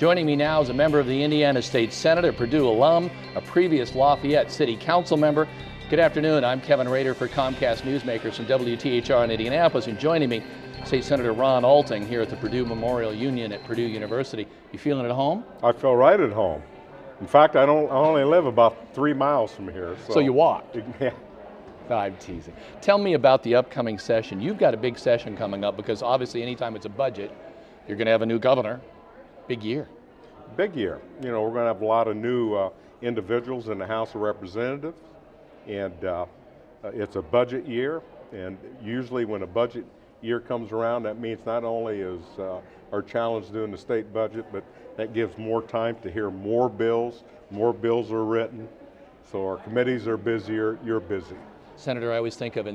Joining me now is a member of the Indiana State Senate, a Purdue alum, a previous Lafayette City Council member. Good afternoon, I'm Kevin Rader for Comcast Newsmakers from WTHR in Indianapolis, and joining me, State Senator Ron Alting here at the Purdue Memorial Union at Purdue University. You feeling at home? I feel right at home. In fact, I only live about 3 miles from here. So you walked? Yeah. I'm teasing. Tell me about the upcoming session. You've got a big session coming up because obviously anytime it's a budget, you're going to have a new governor. Big year. Big year. You know, we're going to have a lot of new individuals in the House of Representatives, and it's a budget year, and usually when a budget year comes around, that means not only is our challenge doing the state budget, but that gives more time to hear more bills are written, so our committees are busier, you're busy. Senator, I always think of for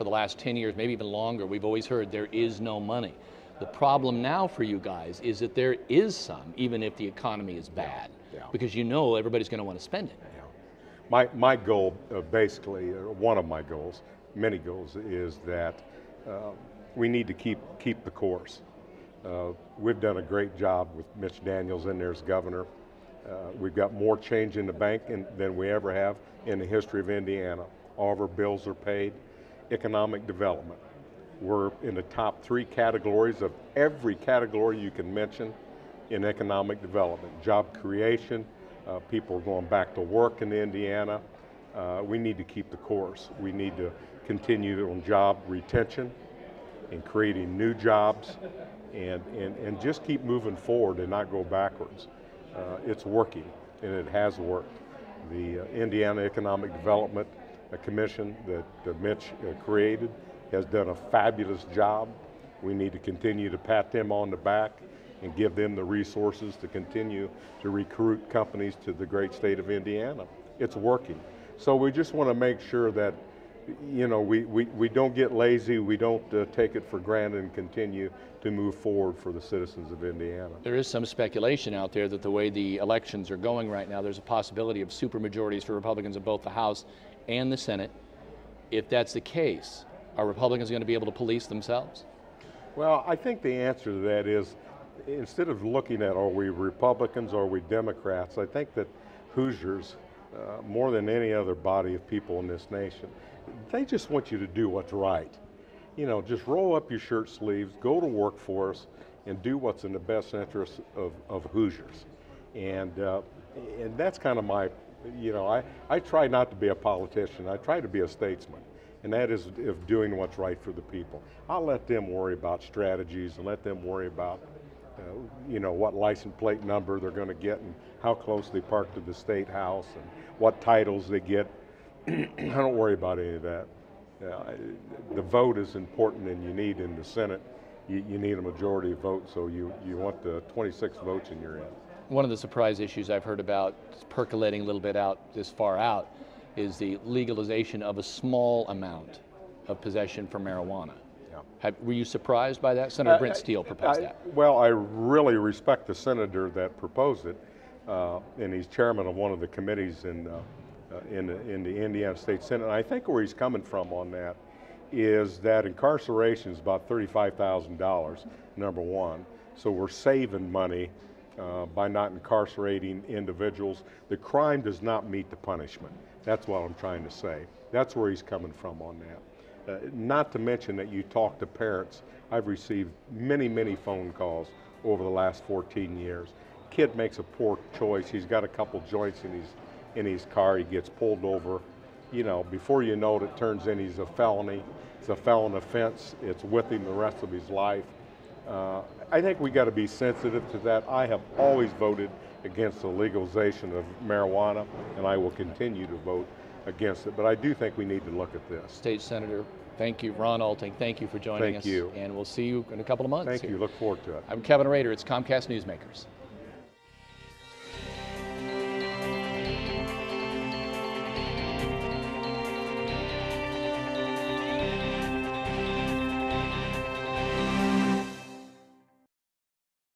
the last 10 years, maybe even longer, we've always heard there is no money. The problem now for you guys is that there is some, even if the economy is bad, because you know everybody's going to want to spend it. Yeah. My goal, basically, one of my goals, many goals, is that we need to keep the course. We've done a great job with Mitch Daniels in there as governor. We've got more change in the bank than we ever have in the history of Indiana. All of our bills are paid. Economic development. We're in the top 3 categories of every category you can mention in economic development. Job creation, people are going back to work in Indiana. We need to keep the course. We need to continue on job retention and creating new jobs and just keep moving forward and not go backwards. It's working, and it has worked. The Indiana Economic Development Commission that Mitch created has done a fabulous job. We need to continue to pat them on the back and give them the resources to continue to recruit companies to the great state of Indiana. It's working. So we just want to make sure that, you know, we don't get lazy, we don't take it for granted, and continue to move forward for the citizens of Indiana. There is some speculation out there that the way the elections are going right now, there's a possibility of supermajorities for Republicans in both the House and the Senate. If that's the case, are Republicans going to be able to police themselves? Well, I think the answer to that is, instead of looking at are we Republicans or are we Democrats, I think that Hoosiers, more than any other body of people in this nation, they just want you to do what's right. You know, just roll up your shirt sleeves, go to work for us, and do what's in the best interest of Hoosiers. And that's kind of my, you know, I try not to be a politician, I try to be a statesman. And that is of doing what's right for the people. I'll let them worry about strategies and let them worry about, you know, what license plate number they're going to get and how close they park to the state house and what titles they get. I don't worry about any of that. The vote is important, and you need in the Senate, you need a majority vote, so you want the 26 votes in your end. One of the surprise issues I've heard about, percolating a little bit out, this far out, is the legalization of a small amount of possession for marijuana. Yeah. Were you surprised by that? Senator Brent Steele proposed that. Well, I really respect the senator that proposed it, and he's chairman of one of the committees in the Indiana State Senate. And I think where he's coming from on that is that incarceration is about $35,000, number one. So we're saving money by not incarcerating individuals. The crime does not meet the punishment. That's what I'm trying to say. That's where he's coming from on that. Not to mention that you talk to parents. I've received many, many phone calls over the last 14 years. Kid makes a poor choice. He's got a couple joints in his car. He gets pulled over. You know, before you know it, it turns in he's a felony. It's a felon offense. It's with him the rest of his life. I think we got to be sensitive to that. I have always voted against the legalization of marijuana, and I will continue to vote against it. But I do think we need to look at this. State Senator, thank you. Ron Alting, thank you for joining us. Thank you. And we'll see you in a couple of months. Thank you. Look forward to it. I'm Kevin Rader. It's Comcast Newsmakers.